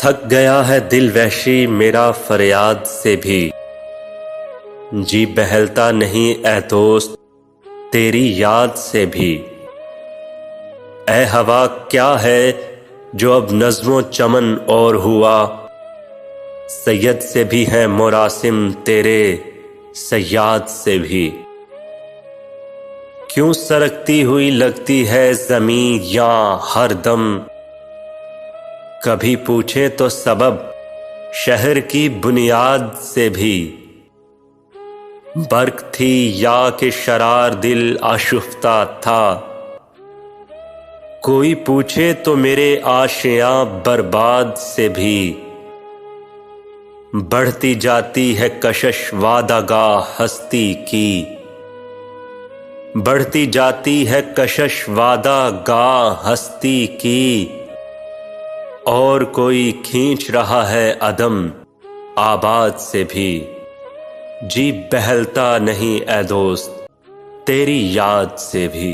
थक गया है दिल वहशी मेरा फरियाद से भी, जी बहलता नहीं ए दोस्त तेरी याद से भी। ए हवा क्या है जो अब नज़्मो चमन और हुआ, सैयद से भी है मुरासिम तेरे सयाद से भी। क्यों सरकती हुई लगती है ज़मीं या हर दम, कभी पूछे तो सबब शहर की बुनियाद से भी। बर्क थी या कि शरार दिल आशुफ्ता था, कोई पूछे तो मेरे आशियां बर्बाद से भी। बढ़ती जाती है कशिश वादागाह हस्ती की, बढ़ती जाती है कशिश वादागाह हस्ती की। और कोई खींच रहा है अदम आबाद से भी, जी बहलता नहीं ए दोस्त तेरी याद से भी।